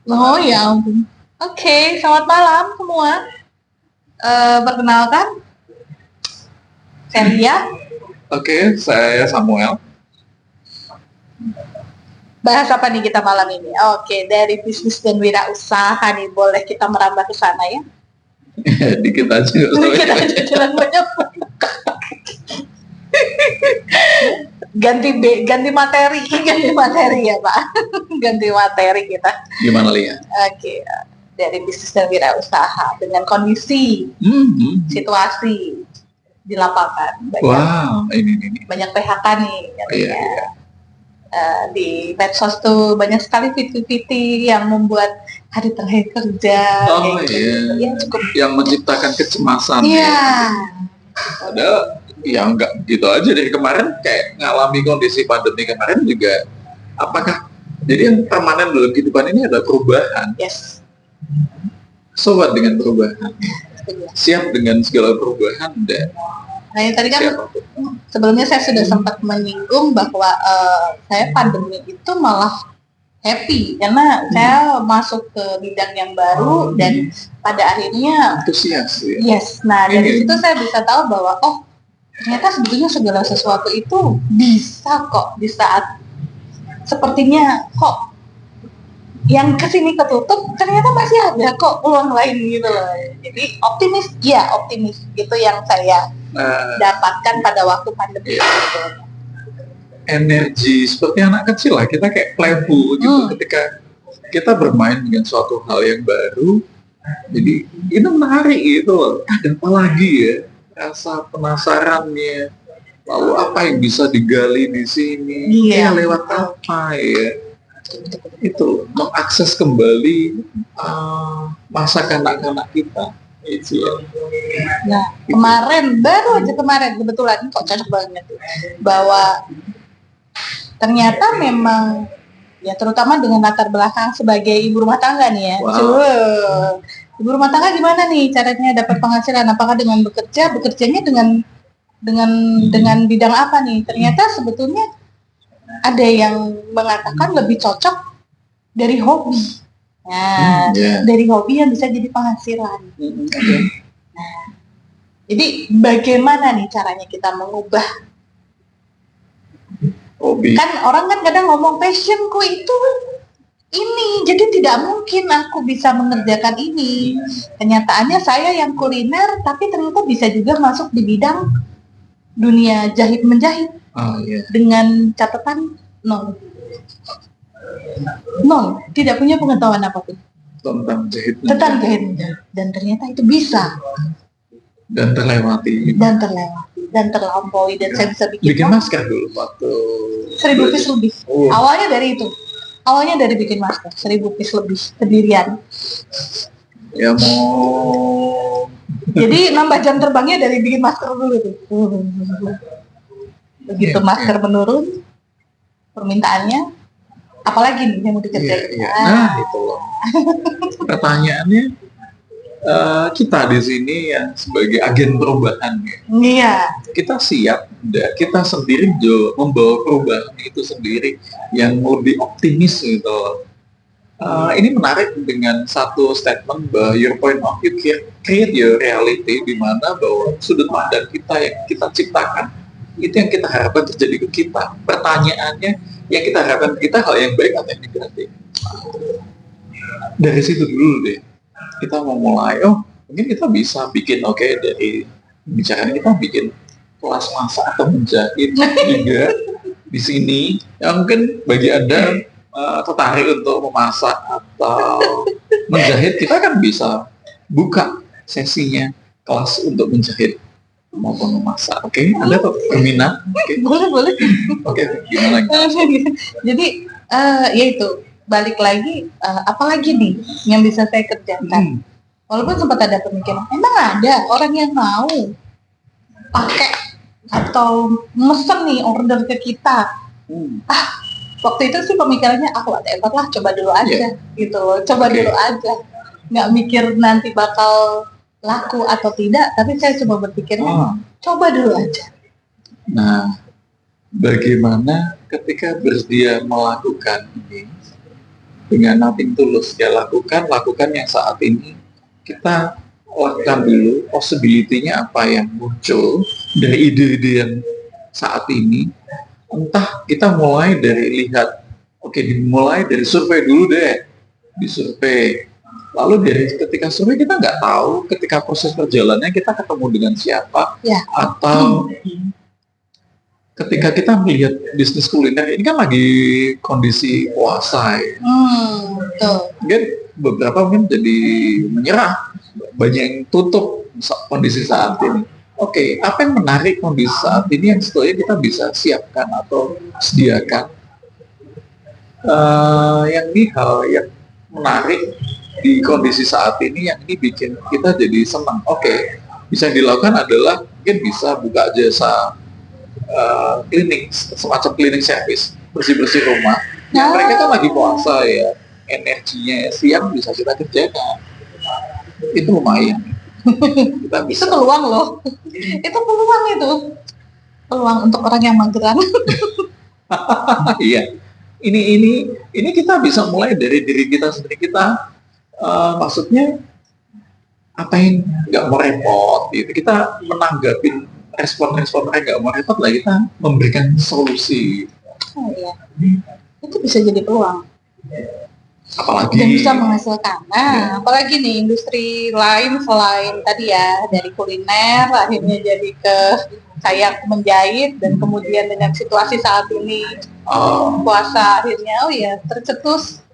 Oh ya ampun. Oke, selamat malam semua. Perkenalkan, Celia. Oke, saya Samuel. Bahas apa nih kita malam ini? Oke, dari bisnis dan wirausaha nih, boleh kita merambah ke sana ya? Dikit aja. Dikit aja, jangan banyak. ganti materi ya Pak. Ganti materi kita. Gimana Lia? Oke, dari bisnis dan wirausaha dengan kondisi, situasi di lapangan banyak PHK nih katanya. Iya. Di medsos tuh banyak sekali fiti-fiti yang membuat hari terakhir kerja gitu. Ya, cukup yang menciptakan kecemasan. Iya. Padahal ya enggak gitu aja dari kemarin kayak ngalami kondisi pandemi kemarin juga, apakah jadi yang permanen dalam kehidupan ini ada perubahan? Yes. Sobat dengan perubahan, siap dengan segala perubahan dan nah yang tadi kan sebelumnya saya sudah sempat menyinggung bahwa saya pandemi itu malah happy karena saya masuk ke bidang yang baru dan pada akhirnya antusias ya. Yes, nah dari situ saya bisa tahu bahwa ternyata sebetulnya segala sesuatu itu bisa kok di saat sepertinya kok yang kesini ketutup ternyata masih ada kok peluang lain gitu loh. Jadi optimis gitu yang saya dapatkan pada waktu pandemi gitu. Energi seperti anak kecil lah, kita kayak playful gitu ketika kita bermain dengan suatu hal yang baru. Jadi itu menarik gitu loh. Ada apa lagi ya? Rasa penasarannya. Lalu apa yang bisa digali di sini? Lewat apa ya? Itu mengakses kembali masa kanak-kanak kita. Itu ya. Nah, baru aja kemarin kebetulan kok cocok banget bahwa ternyata memang ya terutama dengan latar belakang sebagai ibu rumah tangga nih ya. Wow. Ibu rumah tangga gimana nih caranya dapat penghasilan? Apakah dengan bekerjanya dengan bidang apa nih? Ternyata sebetulnya ada yang mengatakan lebih cocok dari hobi. Nah, dari hobi yang bisa jadi penghasilan. Nah, jadi bagaimana nih caranya kita mengubah hobi? Kan orang kan kadang ngomong passionku itu ini, jadi tidak mungkin aku bisa mengerjakan ini. Kenyataannya saya yang kuliner, tapi ternyata bisa juga masuk di bidang dunia jahit menjahit. Dengan catatan nol, tidak punya pengetahuan apapun tentang jahit menjahit, dan ternyata itu bisa dan terlewati dan terlampaui dan saya bisa bikin masker dulu waktu 1000 piece lebih. Awalnya dari bikin masker 1000 piece lebih sendirian. Ya mau. Jadi nambah jam terbangnya dari bikin masker dulu tuh. Begitu masker menurun permintaannya, apalagi nih yang mau dikerjain? Nah itu loh. Pertanyaannya kita di sini ya sebagai agen perubahan ya. Iya. Kita siap, kita sendiri membawa perubahan itu sendiri yang lebih optimis gitu. Ini menarik dengan satu statement bahwa your point of view create your reality, di mana bahwa sudut pandang kita yang kita ciptakan itu yang kita harapkan terjadi ke kita. Pertanyaannya yang kita harapkan ke kita hal yang baik atau yang negatif. Dari situ dulu deh kita mau mulai. Mungkin kita bisa bikin dari bicaranya kita bikin kelas masak atau menjahit juga di sini. Ya mungkin bagi Anda tertarik untuk memasak atau menjahit, kita kan bisa buka sesinya kelas untuk menjahit maupun memasak. Anda berminat? Boleh. Gimana? Jadi yaitu balik lagi, apalagi nih yang bisa saya kerjakan. Walaupun sempat ada pemikiran, emang ada orang yang mau pakai atau mesen nih order ke kita. Waktu itu sih pemikirannya whatever lah, coba dulu aja gitu loh, dulu aja, nggak mikir nanti bakal laku atau tidak, tapi saya coba berpikirnya coba dulu aja. Nah, bagaimana ketika bersedia melakukan ini dengan nothing tulus. Ya lakukan yang saat ini kita lakukan dulu, possibility-nya apa yang muncul dari ide-ide yang saat ini. Entah kita mulai dari lihat, dimulai dari survei dulu deh, disurvei. Lalu dari ketika survei kita nggak tahu, ketika proses perjalanannya kita ketemu dengan siapa, Ya. atau ketika kita melihat bisnis kuliner ini kan lagi kondisi puasa ya. Betul. Mungkin beberapa mungkin jadi menyerah, banyak yang tutup kondisi saat ini. Apa yang menarik kondisi saat ini yang sebetulnya kita bisa siapkan atau sediakan? Hal yang menarik di kondisi saat ini yang ini bikin kita jadi senang. Bisa dilakukan adalah mungkin bisa buka jasa cleaning, semacam cleaning service, bersih-bersih rumah. Mereka kan lagi puasa ya, energinya siang bisa kita kerjakan. Itu lumayan. Kita bisa. Itu peluang loh. Itu peluang untuk orang yang mageran. Iya. Ini kita bisa mulai dari diri kita sendiri. Kita maksudnya apa yang nggak mau repot gitu. Kita menanggapin respon-respon mereka nggak mau repot lah, kita memberikan solusi. Iya. Itu bisa jadi peluang. Apalagi dan bisa menghasilkan. Apalagi nih industri lain selain tadi ya, dari kuliner akhirnya jadi ke kayak menjahit, dan kemudian dengan situasi saat ini puasa akhirnya tercetus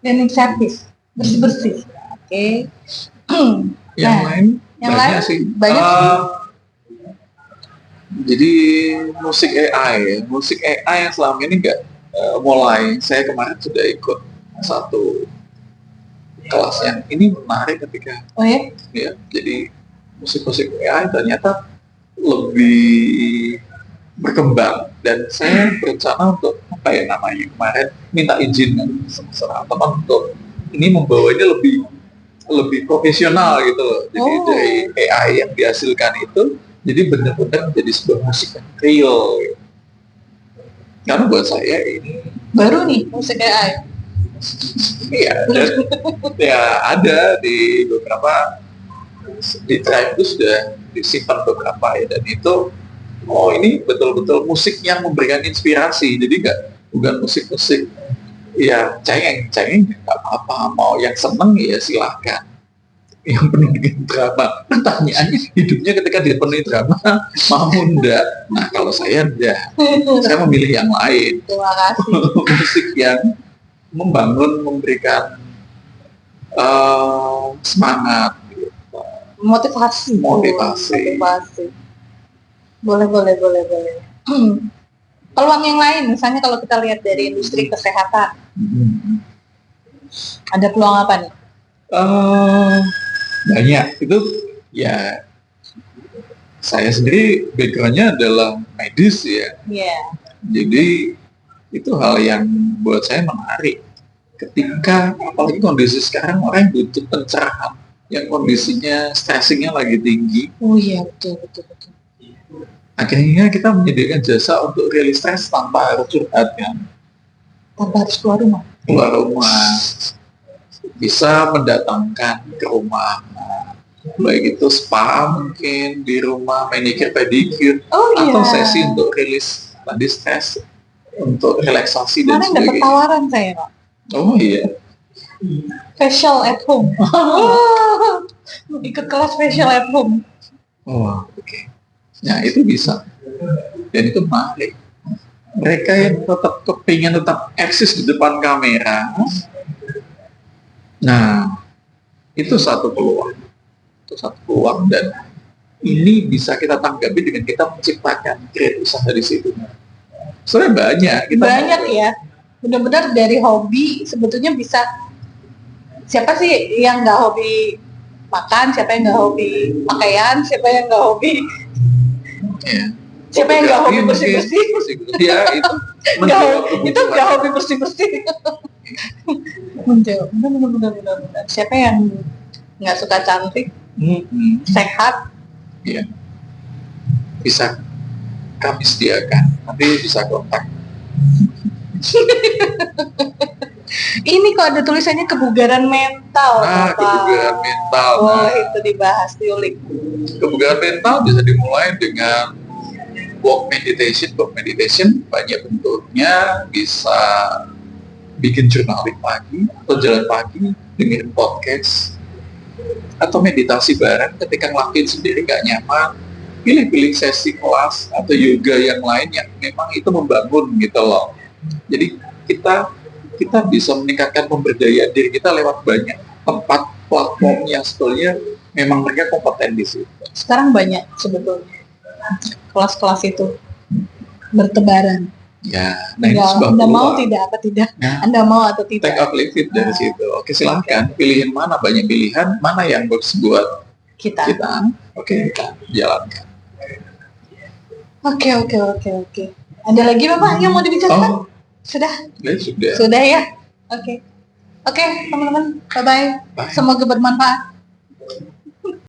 cleaning service, bersih-bersih. Yang lain banyak sih. Jadi musik AI yang selama ini nggak mulai. Saya kemarin sudah ikut satu kelas yang ini menarik ketika ya, jadi musik AI ternyata lebih berkembang, dan saya berencana untuk kemarin minta izin sama teman untuk ini membawanya lebih profesional gitu loh. Jadi dari AI yang dihasilkan itu jadi benar-benar menjadi sebuah musik yang real gitu. Karena buat saya ini baru nih musik AI. Iya, dan ya ada di beberapa di Drive itu sudah disimpan beberapa ya, dan itu ini betul-betul musik yang memberikan inspirasi. Jadi bukan musik-musik ya cengeng nggak apa-apa, mau yang seneng ya silahkan, yang penuh dengan drama. Pertanyaannya, hidupnya ketika dipenuhi drama mau enggak? Nah kalau saya enggak, saya memilih yang lain. Terima kasih. Musik yang membangun, memberikan semangat, motivasi. Boleh. Peluang yang lain, misalnya kalau kita lihat dari industri kesehatan, ada peluang apa nih? Banyak. Itu ya, saya sendiri backgroundnya adalah medis ya. Jadi itu hal yang buat saya menarik. Ketika apalagi kondisi sekarang orang butuh pencerahan, yang kondisinya stressingnya lagi tinggi. Betul. Akhirnya kita menyediakan jasa untuk rilis stres tanpa harus curhat kan. Tanpa harus keluar rumah. Bisa mendatangkan ke rumah. Baik itu spa mungkin di rumah, manicure pedicure, atau sesi untuk rilis tadi stres, untuk relaksasi dan sebagainya. Dapat tawaran saya, Pak. Facial at home. Ikut kelas facial at home. Nah itu bisa, dan itu menarik. Mereka yang kepingin tetap eksis di depan kamera, nah itu satu peluang, dan ini bisa kita tanggapi dengan kita menciptakan kreatif usaha di situ. Soalnya banyak ya, benar-benar dari hobi sebetulnya bisa. Siapa sih yang nggak hobi makan, siapa yang nggak hobi pakaian, siapa yang nggak hobi siapa yang nggak hobi bersih-bersih. Ya itu nggak hobi bersih-bersih. Benar. Siapa yang nggak suka cantik, sehat, bisa kami sediakan. Nanti bisa kontak. Ini kok ada tulisannya kebugaran mental. Nah, Bapak. kebugaran mental. Oh, Nah, itu dibahas, diulik. kebugaran mental bisa dimulai dengan walk meditation. Walk meditation banyak bentuknya, bisa bikin journaling pagi atau jalan pagi, dengerin podcast, atau meditasi bareng. Ketika ngelakuin sendiri nggak nyaman, pilih-pilih sesi kelas atau yoga yang lain yang memang itu membangun gitu loh. Jadi kita bisa meningkatkan pemberdayaan diri kita lewat banyak tempat platform yang sebetulnya memang mereka kompeten di situ. Sekarang banyak sebetulnya kelas-kelas itu bertebaran. Ya, nah ini sebuah Anda mau peluang. tidak apa tidak? Ya. Anda mau atau tidak? Take up leave it dari situ. Oke, silahkan pilih yang mana, banyak pilihan, mana yang bagus buat Kita. Oke, kita jalankan. Oke. Ada lagi Bapak yang mau dibicarakan? Oh, Sudah? ya sudah. Sudah ya? Oke, teman-teman. Bye-bye. Bye. Semoga bermanfaat.